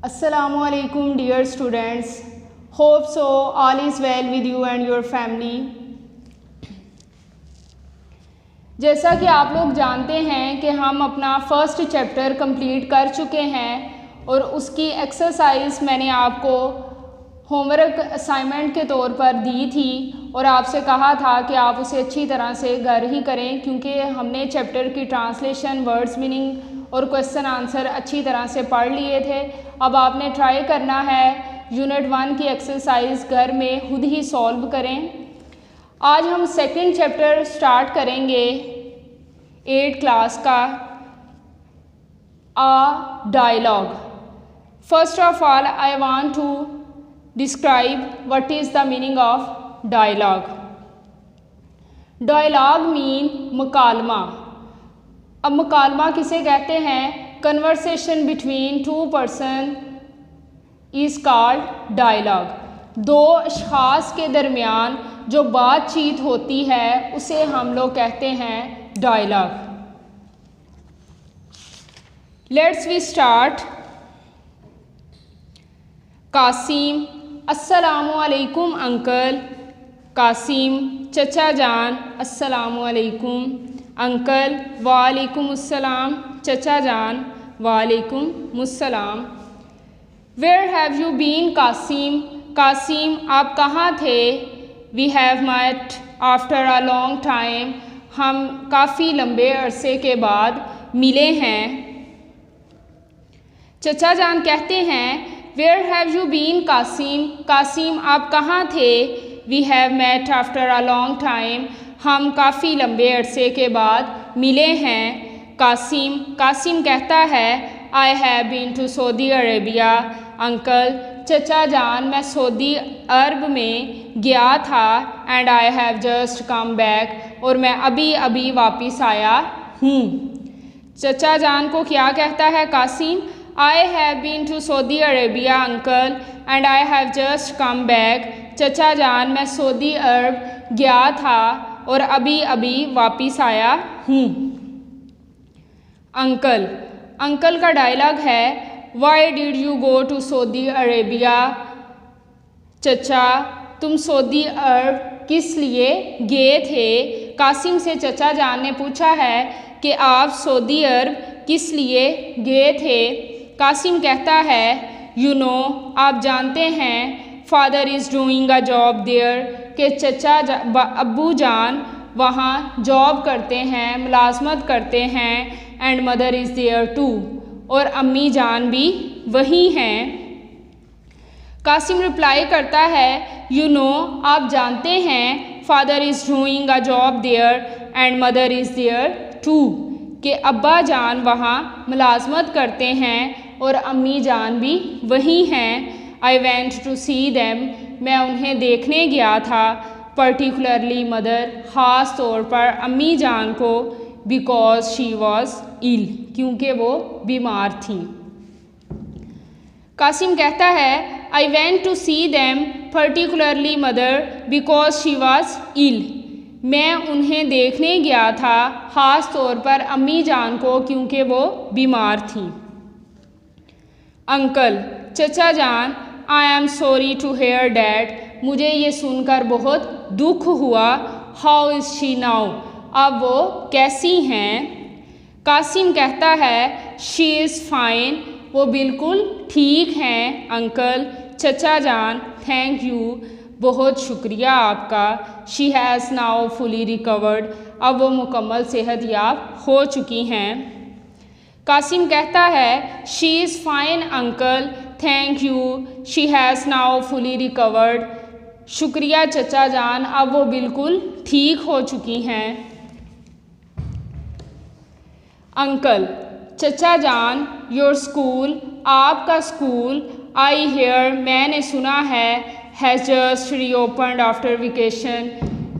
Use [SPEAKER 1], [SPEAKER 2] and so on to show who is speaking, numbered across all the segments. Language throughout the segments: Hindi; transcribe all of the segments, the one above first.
[SPEAKER 1] Assalamualaikum dear students. Hope so all is well with you and your family. जैसा कि आप लोग जानते हैं कि हम अपना फर्स्ट चैप्टर कंप्लीट कर चुके हैं और उसकी एक्सरसाइज मैंने आपको होमवर्क असाइनमेंट के तौर पर दी थी और आपसे कहा था कि आप उसे अच्छी तरह से घर ही करें, क्योंकि हमने चैप्टर की ट्रांसलेशन, वर्ड्स मीनिंग और क्वेश्चन आंसर अच्छी तरह से पढ़ लिए थे। अब आपने ट्राई करना है यूनिट 1 की एक्सरसाइज घर में खुद ही सॉल्व करें। आज हम सेकंड चैप्टर स्टार्ट करेंगे 8th क्लास का, a dialogue. First of all I want to describe what is the meaning of dialogue. Dialogue mean मुकालमा। अब मुकालमा किसे कहते हैं? Conversation between two person is called dialogue. दो अशख़ास के दरमियान जो बातचीत होती है उसे हम लोग कहते हैं dialogue. Let's we start. Qasim, अस्सलामु अलैकुम अंकल। कासिम, चचा जान, अस्सलामु अलैकुम। अंकल, वालेकुम अस्सलाम। चचा जान, वालेकुम मुस्सलाम। Where have you been Qasim? Qasim, आप कहाँ थे? We have met after a long time. हम काफ़ी लंबे अरसे के बाद मिले हैं। चचा जान कहते हैं where have you been Qasim? Qasim, आप कहाँ थे? We have met after a long time. हम काफ़ी लंबे अरसे के बाद मिले हैं। कासिम कहता है I have been to Saudi Arabia. Uncle, चचा जान, मैं सऊदी अरब में गया था। And I have just come back, और मैं अभी अभी वापस आया हूँ। चचा जान को क्या कहता है Qasim? I have been to Saudi Arabia uncle and I have just come back. चचा जान, मैं सऊदी अरब गया था और अभी अभी वापस आया हूँ। अंकल का डायलॉग है why did you go to Saudi Arabia? चचा, तुम सऊदी अरब किस लिए गए थे? कासिम से चचा जान ने पूछा है कि आप सऊदी अरब किस लिए गए थे? कासिम कहता है यू नो, आप जानते हैं, father is doing a job there, कि चचा अब्बू जान वहाँ जॉब करते हैं, मुलाजमत करते हैं। And mother is there too, और अम्मी जान भी वही हैं। कासिम रिप्लाई करता है यू नो, आप जानते हैं, father is doing a job there and mother is there too, कि अब्बा जान वहाँ मुलाजमत करते हैं और अम्मी जान भी वही हैं। I went to see them, मैं उन्हें देखने गया था। पर्टिकुलरली मदर, ख़ास तौर पर अम्मी जान को। बिकॉज शी वॉज इल, क्योंकि वो बीमार थी। कासिम कहता है I went to see them particularly mother because she was ill, मैं उन्हें देखने गया था ख़ास तौर पर अम्मी जान को, क्योंकि वो बीमार थी। अंकल, चचा जान, I am sorry to hear that, मुझे ये सुनकर बहुत दुख हुआ। हाउ इज़ शी नाउ, अब वो कैसी हैं? कासिम कहता है शी इज़ फाइन, वो बिल्कुल ठीक हैं अंकल। चचा जान, थैंक यू, बहुत शुक्रिया आपका। She has now fully recovered, अब वो मुकम्मल सेहतयाब हो चुकी हैं। कासिम कहता है she is fine uncle, thank you, she has now fully recovered, शुक्रिया चचा जान, अब वो बिल्कुल ठीक हो चुकी हैं। अंकल, चचा जान, योर स्कूल, आपका स्कूल, आई हेयर, मैंने सुना है, has just reopened after vacation,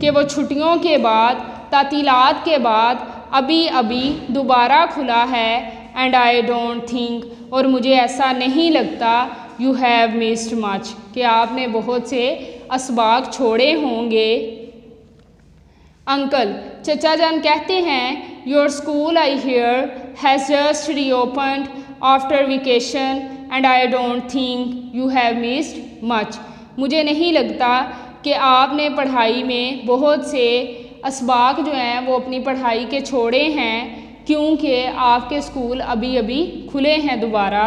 [SPEAKER 1] कि वो छुट्टियों के बाद, तातीलात के बाद अभी अभी दोबारा खुला है। एंड आई डोंट थिंक, और मुझे ऐसा नहीं लगता, यू हैव मिस्ड मच, कि आपने बहुत से असबाक छोड़े होंगे। अंकल, चचा जान कहते हैं your school I hear has just reopened after vacation, and I don't think you have missed much. मुझे नहीं लगता कि आपने पढ़ाई में बहुत से असबाक जो हैं वो अपनी पढ़ाई के छोड़े हैं, क्योंकि आपके स्कूल अभी अभी खुले हैं दोबारा।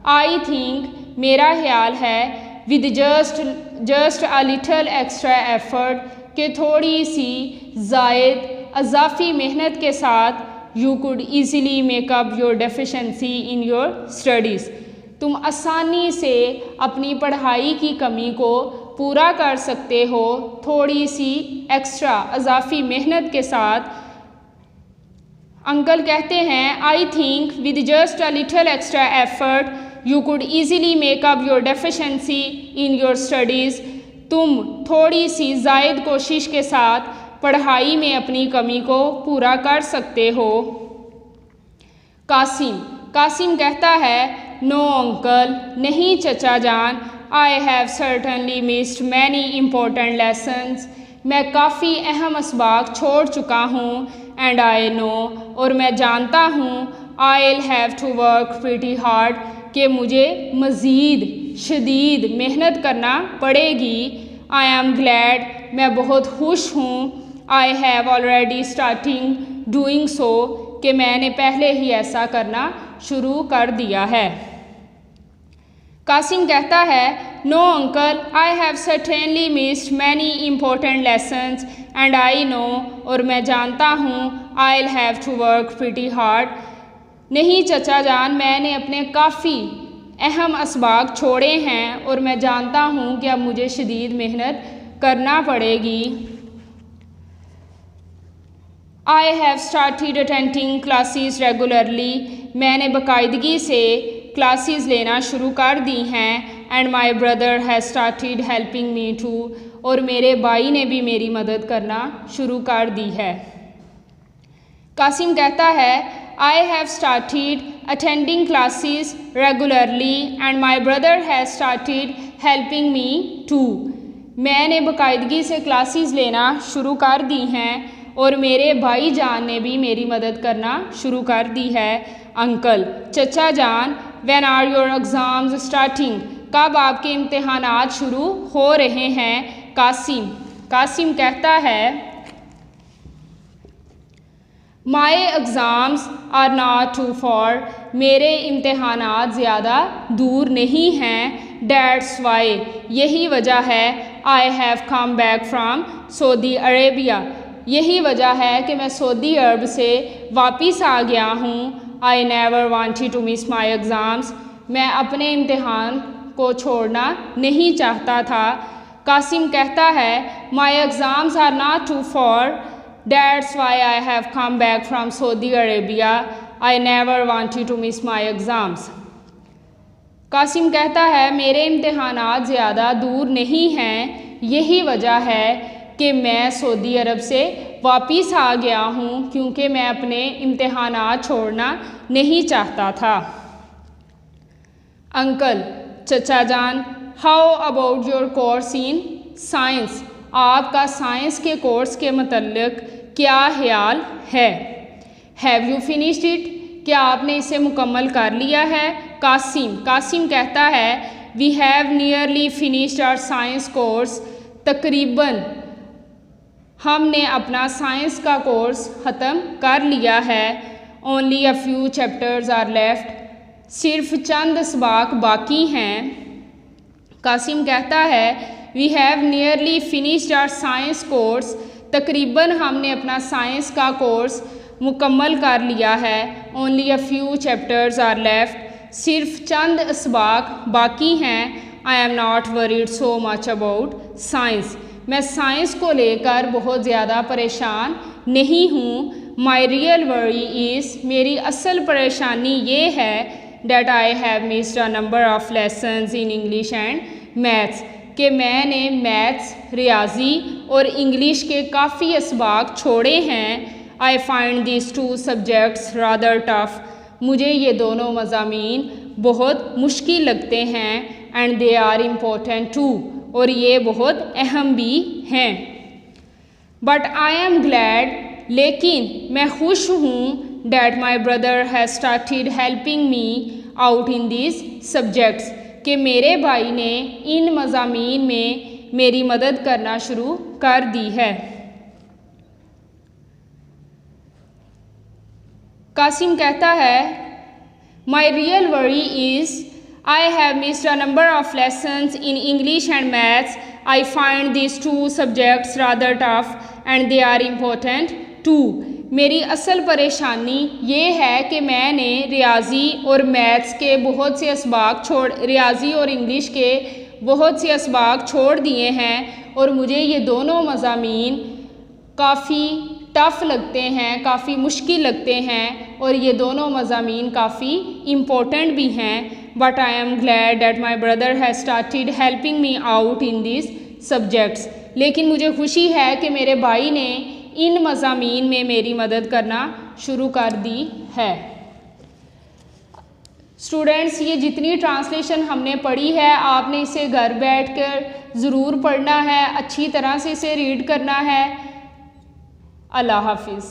[SPEAKER 1] आई थिंक, मेरा ख्याल है, with just a little extra effort, कि थोड़ी सी ज़ायद अज़ाफ़ी मेहनत के साथ you could easily make up your deficiency in your studies, तुम आसानी से अपनी पढ़ाई की कमी को पूरा कर सकते हो थोड़ी सी एक्स्ट्रा अज़ाफ़ी मेहनत के साथ। अंकल कहते हैं, I think with just a little extra effort you could easily make up your deficiency in your studies, तुम थोड़ी सी ज़ायद कोशिश के साथ पढ़ाई में अपनी कमी को पूरा कर सकते हो। कासिम कहता है, नो अंकल, नहीं चचा जान, I have certainly missed many important lessons, मैं काफ़ी अहम असबाक छोड़ चुका हूँ, एंड आई नो, और मैं जानता हूँ, I will have to work pretty hard, कि मुझे मज़ीद शदीद मेहनत करना पड़ेगी। आई एम ग्लैड, मैं बहुत खुश हूँ, I have already starting doing so, कि मैंने पहले ही ऐसा करना शुरू कर दिया है। कासिम कहता है, no uncle, I have certainly missed many important lessons and I know, और मैं जानता हूँ, I will have to work pretty hard, नहीं चचा जान, मैंने अपने काफ़ी अहम असबाक छोड़े हैं और मैं जानता हूँ कि अब मुझे शदीद मेहनत करना पड़ेगी। I have started attending classes regularly, मैंने बाकायदगी से क्लासेस लेना शुरू कर दी हैं, and my brother has started helping me too, और मेरे भाई ने भी मेरी मदद करना शुरू कर दी है। कासिम कहता है, I have started attending classes regularly and my brother has started helping me too, मैंने बाकायदगी से क्लासेस लेना शुरू कर दी हैं और मेरे भाई जान ने भी मेरी मदद करना शुरू कर दी है। अंकल, चचा जान, when are your exams starting, कब आपके इम्तहानात शुरू हो रहे हैं? कासिम कहता है, my exams are not too far, मेरे इम्तहानात ज़्यादा दूर नहीं हैं। डैट्स वाई, यही वजह है। I have come back from Saudi Arabia, यही वजह है कि मैं सऊदी अरब से वापस आ गया हूँ। I never wanted to miss my exams, मैं अपने इम्तहान को छोड़ना नहीं चाहता था। कासिम कहता है, my exams are not too far, That's why I have come back from Saudi Arabia. I never wanted to miss my exams. Qasim कहता है, मेरे इम्तहानात ज़्यादा दूर नहीं हैं, यही वजह है कि मैं सऊदी अरब से वापस आ गया हूँ क्योंकि मैं अपने इम्तहानात छोड़ना नहीं चाहता था। अंकल, चचा जान, how about your course in science, आपका साइंस के कोर्स के मतलब क्या ख्याल है? हैव यू फिनिश्ड इट, क्या आपने इसे मुकम्मल कर लिया है? कासिम कहता है, we have nearly finished our science course, तकरीबन हमने अपना साइंस का कोर्स ख़त्म कर लिया है। Only a few chapters are left, सिर्फ चंद असबाक बाकी हैं। कासिम कहता है, we have nearly finished our science course, तकरीबन हमने अपना साइंस का कोर्स मुकम्मल कर लिया है। Only a few chapters are left, सिर्फ चंद असबाक बाकी हैं। I am not worried so much about science, मैं साइंस को लेकर बहुत ज़्यादा परेशान नहीं हूँ। माई रियल वरी इज़, मेरी असल परेशानी ये है, that I have missed a number of lessons in English and maths, कि मैंने मैथ्स, रियाजी और इंग्लिश के काफ़ी असबाक छोड़े हैं। I find this two subjects rather tough, मुझे ये दोनों मज़ामीन बहुत मुश्किल लगते हैं। And they are important too, और ये बहुत अहम भी हैं। बट आई एम ग्लैड, लेकिन मैं खुश हूँ, that my brother has started helping me, out in this subjects, कि मेरे भाई ने इन मज़ामीन में मेरी मदद करना शुरू कर दी है। कासिम कहता है my real worry is I have missed a number of lessons in English and maths. I find this two subjects rather tough and they are important too. मेरी असल परेशानी ये है कि मैंने रियाजी और मैथ्स के बहुत से असबाक रियाजी और इंग्लिश के बहुत से असबाक छोड़ दिए हैं और मुझे ये दोनों मज़ामीन काफ़ी टफ़ लगते हैं, काफ़ी मुश्किल लगते हैं और ये दोनों मज़ामीन काफ़ी इम्पोर्टेंट भी हैं। But I am glad that my brother has started helping me out in this subjects. लेकिन मुझे खुशी है कि मेरे भाई ने इन मज़ामीन में मेरी मदद करना शुरू कर दी है। स्टूडेंट्स, ये जितनी ट्रांसलेशन हमने पढ़ी है आपने इसे घर बैठकर ज़रूर पढ़ना है, अच्छी तरह से इसे रीड करना है। अल्लाह हाफिज़।